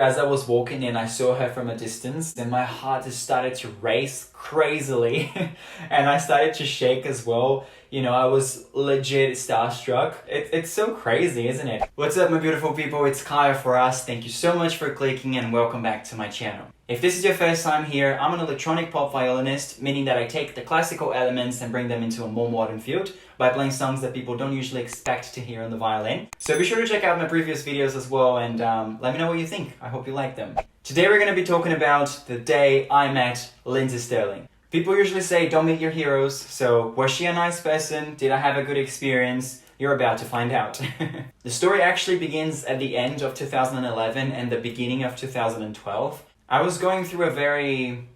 As I was walking in, I saw her from a distance and my heart just started to race crazily and I started to shake as well. You know, I was legit starstruck. It's so crazy, isn't it? What's up, my beautiful people? It's Caio Ferraz. Thank you so much for clicking and welcome back to my channel. If this is your first time here, I'm an electronic pop violinist, meaning that I take the classical elements and bring them into a more modern field by playing songs that people don't usually expect to hear on the violin. So be sure to check out my previous videos as well and let me know what you think. I hope you like them. Today we're going to be talking about the day I met Lindsey Stirling. People usually say don't meet your heroes, so was she a nice person? Did I have a good experience? You're about to find out. The story actually begins at the end of 2011 and the beginning of 2012. I was going through a very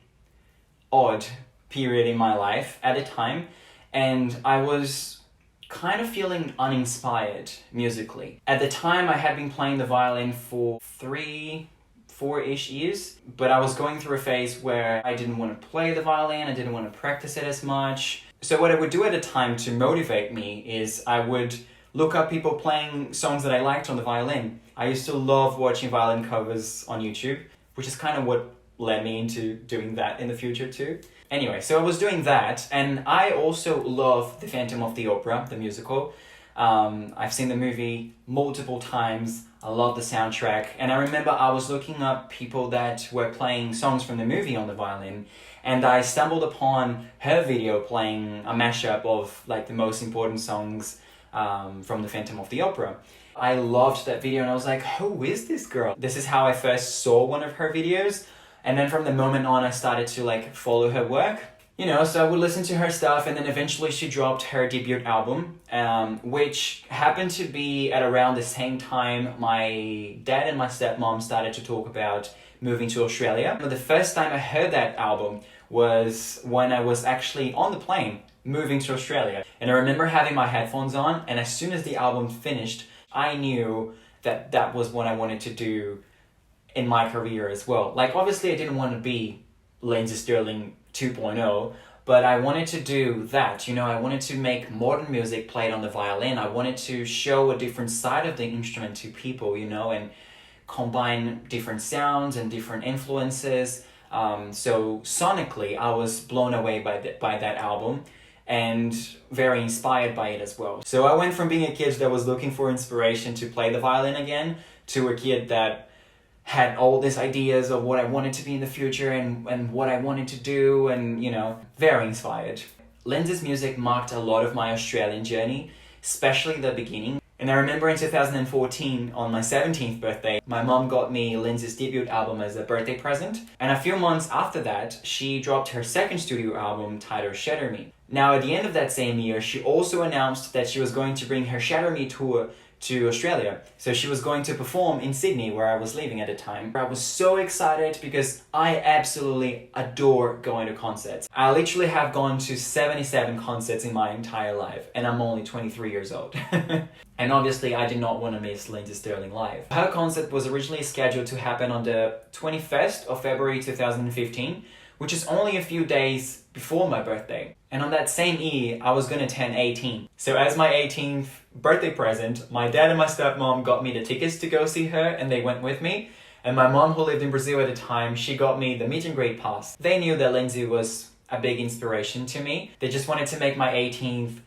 odd period in my life at the time, and I was kind of feeling uninspired musically. At the time, I had been playing the violin for 4-ish years, but I was going through a phase where I didn't want to play the violin, I didn't want to practice it as much. So what I would do at the time to motivate me is I would look up people playing songs that I liked on the violin. I used to love watching violin covers on YouTube, which is kind of what led me into doing that in the future too. Anyway, so I was doing that, and I also love The Phantom of the Opera, the musical. I've seen the movie multiple times. I love the soundtrack, and I remember I was looking up people that were playing songs from the movie on the violin, and I stumbled upon her video playing a mashup of like the most important songs from The Phantom of the Opera. I loved that video and I was like, who is this girl? This is how I first saw one of her videos, and then from the moment on I started to like follow her work. You know, so I would listen to her stuff, and then eventually she dropped her debut album, which happened to be at around the same time my dad and my stepmom started to talk about moving to Australia. The first time I heard that album was when I was actually on the plane moving to Australia. And I remember having my headphones on, and as soon as the album finished, I knew that that was what I wanted to do in my career as well. Like, obviously I didn't want to be Lindsey Stirling 2.0, but I wanted to do that, you know, I wanted to make modern music played on the violin. I wanted to show a different side of the instrument to people, you know, and combine different sounds and different influences. So sonically, I was blown away by that album and very inspired by it as well. So I went from being a kid that was looking for inspiration to play the violin again to a kid that had all these ideas of what I wanted to be in the future and what I wanted to do, and, you know, very inspired. Lindsey's music marked a lot of my Australian journey, especially the beginning. And I remember in 2014, on my 17th birthday, my mom got me Lindsey's debut album as a birthday present. And a few months after that, she dropped her second studio album titled Shatter Me. Now, at the end of that same year, she also announced that she was going to bring her Shatter Me tour to Australia. So she was going to perform in Sydney, where I was living at the time. I was so excited because I absolutely adore going to concerts. I literally have gone to 77 concerts in my entire life, and I'm only 23 years old. And obviously I did not want to miss Lindsey Stirling live. Her concert was originally scheduled to happen on the 21st of February 2015, which is only a few days before my birthday. And on that same year, I was gonna turn 18. So as my 18th birthday present, my dad and my stepmom got me the tickets to go see her, and they went with me. And my mom, who lived in Brazil at the time, she got me the meet and greet pass. They knew that Lindsey was a big inspiration to me. They just wanted to make my 18th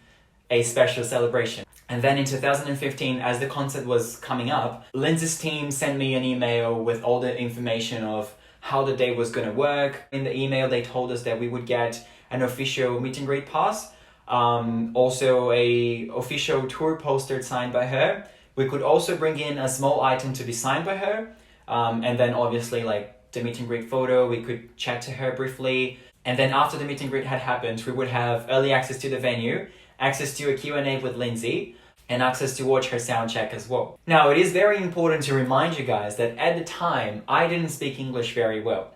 a special celebration. And then in 2015, as the concert was coming up, Lindsey's team sent me an email with all the information of how the day was going to work. In the email, they told us that we would get an official meet and greet pass, also a official tour poster signed by her. We could also bring in a small item to be signed by her, and then obviously like the meet and greet photo. We could chat to her briefly, and then after the meet and greet had happened, we would have early access to the venue, access to a Q&A with Lindsey, and access to watch her sound check as well. Now, it is very important to remind you guys that at the time, I didn't speak English very well.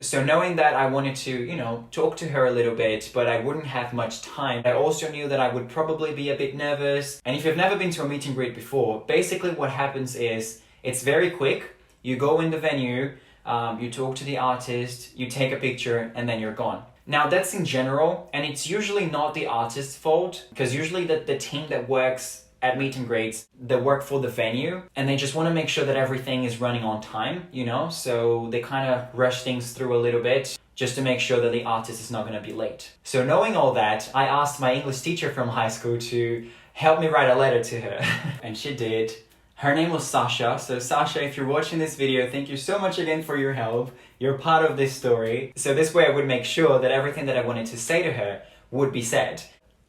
So knowing that I wanted to, you know, talk to her a little bit, but I wouldn't have much time, I also knew that I would probably be a bit nervous. And if you've never been to a meet and greet before, basically what happens is, it's very quick. You go in the venue, you talk to the artist, you take a picture, and then you're gone. Now that's in general, and it's usually not the artist's fault, because usually the team that works at meet and greets, they work for the venue and they just want to make sure that everything is running on time, you know? So they kind of rush things through a little bit just to make sure that the artist is not going to be late. So knowing all that, I asked my English teacher from high school to help me write a letter to her. And she did. Her name was Sasha. So Sasha, if you're watching this video, thank you so much again for your help. You're part of this story. So this way I would make sure that everything that I wanted to say to her would be said.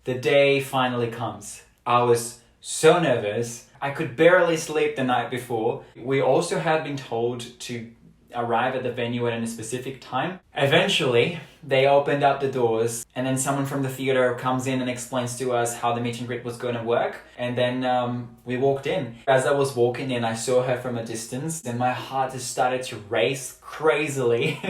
The day finally comes. I was so nervous. I could barely sleep the night before. We also had been told to arrive at the venue at a specific time. Eventually, they opened up the doors and then someone from the theater comes in and explains to us how the meet and greet was going to work. And then we walked in. As I was walking in, I saw her from a distance and my heart just started to race crazily.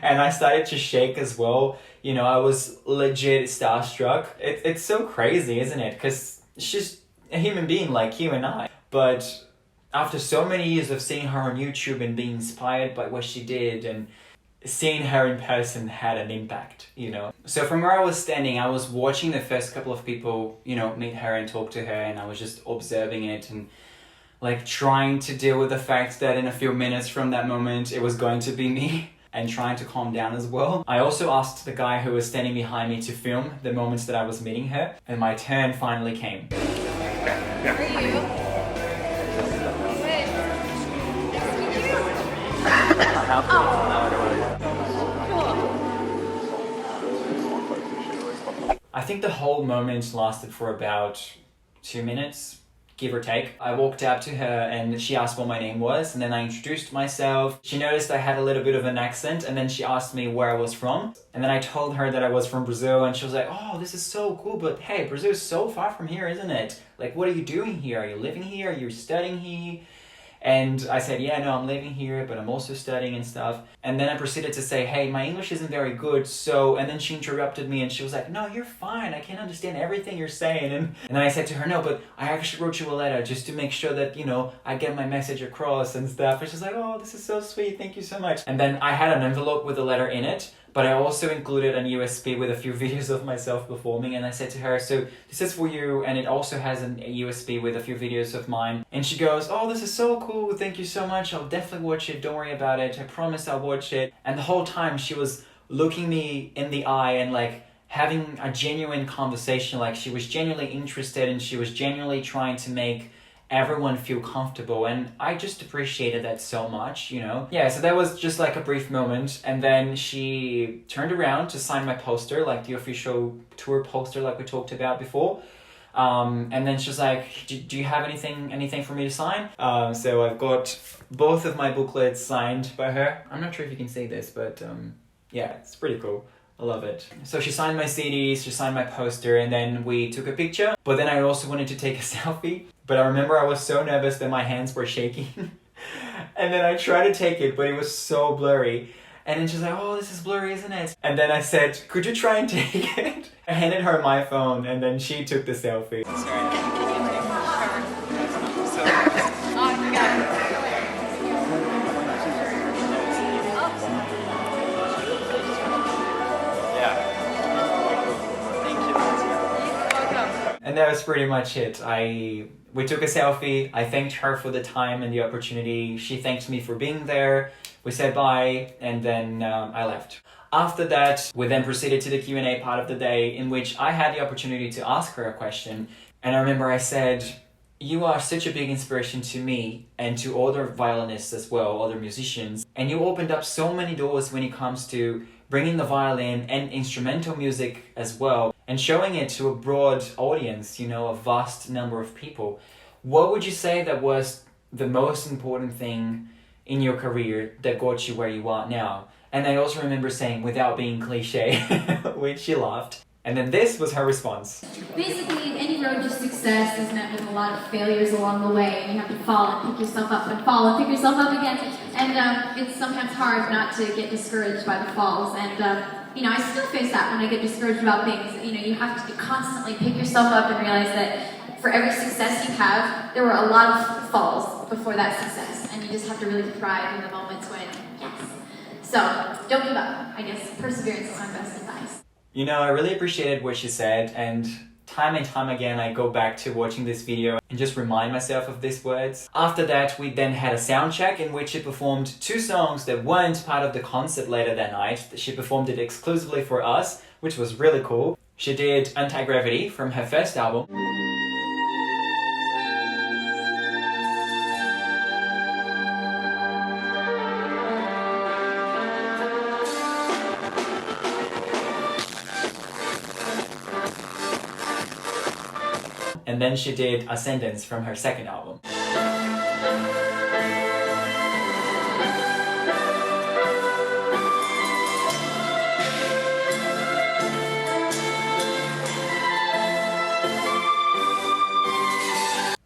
And I started to shake as well. You know, I was legit starstruck. It's so crazy, isn't it? Because she's a human being like you and I. But after so many years of seeing her on YouTube and being inspired by what she did, and seeing her in person had an impact, you know. So from where I was standing, I was watching the first couple of people, you know, meet her and talk to her, and I was just observing it and like trying to deal with the fact that in a few minutes from that moment, it was going to be me, and trying to calm down as well. I also asked the guy who was standing behind me to film the moments that I was meeting her, and my turn finally came. How are you? I think the whole moment lasted for about 2 minutes, give or take. I walked up to her and she asked what my name was, and then I introduced myself. She noticed I had a little bit of an accent, and then she asked me where I was from. And then I told her that I was from Brazil, and she was like, oh, this is so cool, but hey, Brazil is so far from here, isn't it? Like, what are you doing here? Are you living here? Are you studying here? And I said, yeah, no, I'm living here, but I'm also studying and stuff. And then I proceeded to say, hey, my English isn't very good, so... And then she interrupted me and she was like, no, you're fine. I can't understand everything you're saying. And then I said to her, no, but I actually wrote you a letter just to make sure that, you know, I get my message across and stuff. And she's like, oh, this is so sweet. Thank you so much. And then I had an envelope with a letter in it, but I also included a USB with a few videos of myself performing, and I said to her, so this is for you, and it also has a USB with a few videos of mine. And she goes, oh, this is so cool, thank you so much, I'll definitely watch it, don't worry about it, I promise I'll watch it. And the whole time she was looking me in the eye and like having a genuine conversation, like she was genuinely interested and she was genuinely trying to make everyone feel comfortable, and I just appreciated that so much, you know. Yeah, so that was just like a brief moment, and then she turned around to sign my poster, like the official tour poster like we talked about before. And then she was like, do you have anything for me to sign? So I've got both of my booklets signed by her. I'm not sure if you can see this, but yeah, it's pretty cool. I love it. So she signed my CDs, she signed my poster, and then we took a picture. But then I also wanted to take a selfie. But I remember I was so nervous that my hands were shaking. And then I tried to take it, but it was so blurry. And then she's like, oh, this is blurry, isn't it? And then I said, could you try and take it? I handed her my phone, and then she took the selfie. And that was pretty much it. We took a selfie. I thanked her for the time and the opportunity. She thanked me for being there. We said bye, and then I left. After that, we then proceeded to the Q&A part of the day, in which I had the opportunity to ask her a question. And I remember I said, you are such a big inspiration to me and to other violinists as well, other musicians. And you opened up so many doors when it comes to bringing the violin and instrumental music as well, and showing it to a broad audience, you know, a vast number of people. What would you say that was the most important thing in your career that got you where you are now? And I also remember saying, without being cliche, which she laughed. And then this was her response. Basically, any road to success is met with a lot of failures along the way, and you have to fall and pick yourself up and fall and pick yourself up again. And it's sometimes hard not to get discouraged by the falls. And you know, I still face that when I get discouraged about things. You know, you have to constantly pick yourself up and realize that for every success you have, there were a lot of falls before that success, and you just have to really thrive in the moments when, yes. So, don't give up. I guess perseverance is my best advice. You know, I really appreciated what she said, and time and time again, I go back to watching this video and just remind myself of these words. After that, we then had a sound check in which she performed 2 songs that weren't part of the concert later that night. She performed it exclusively for us, which was really cool. She did Anti-Gravity from her first album. And then she did Ascendance from her second album.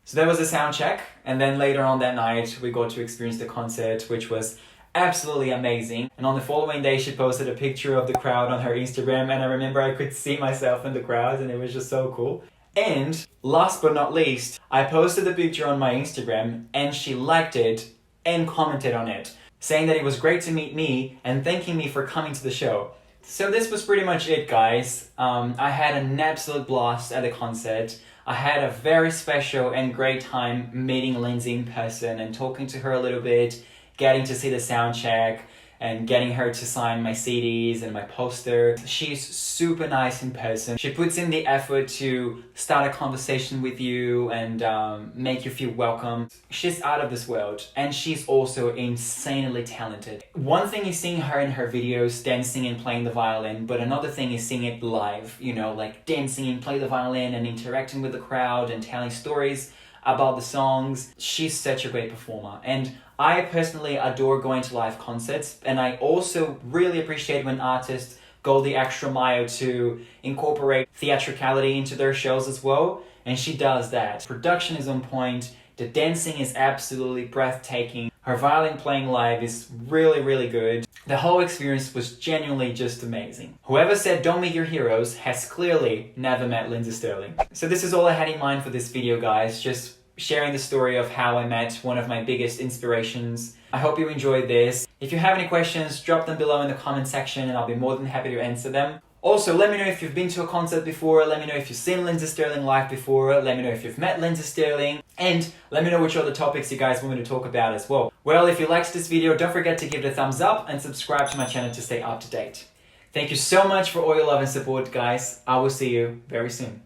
So that was the sound check, and then later on that night we got to experience the concert, which was absolutely amazing. And on the following day she posted a picture of the crowd on her Instagram, and I remember I could see myself in the crowd and it was just so cool. And last but not least, I posted the picture on my Instagram and she liked it and commented on it, saying that it was great to meet me and thanking me for coming to the show. So this was pretty much it, guys. I had an absolute blast at the concert. I had a very special and great time meeting Lindsay in person and talking to her a little bit, getting to see the sound check and getting her to sign my CDs and my poster. She's super nice in person. She puts in the effort to start a conversation with you and make you feel welcome. She's out of this world, and she's also insanely talented. One thing is seeing her in her videos dancing and playing the violin, but another thing is seeing it live, you know, like dancing and play the violin and interacting with the crowd and telling stories about the songs. She's such a great performer, and I personally adore going to live concerts, and I also really appreciate when artists go the extra mile to incorporate theatricality into their shows as well, and she does that. Production is on point, the dancing is absolutely breathtaking, her violin playing live is really, really good. The whole experience was genuinely just amazing. Whoever said don't meet your heroes has clearly never met Lindsey Stirling. So this is all I had in mind for this video, guys. Just sharing the story of how I met one of my biggest inspirations. I hope you enjoyed this. If you have any questions, drop them below in the comment section and I'll be more than happy to answer them. Also, let me know if you've been to a concert before, let me know if you've seen Lindsey Stirling live before, let me know if you've met Lindsey Stirling, and let me know which other topics you guys want me to talk about as well. Well, if you liked this video, don't forget to give it a thumbs up and subscribe to my channel to stay up to date. Thank you so much for all your love and support, guys. I will see you very soon.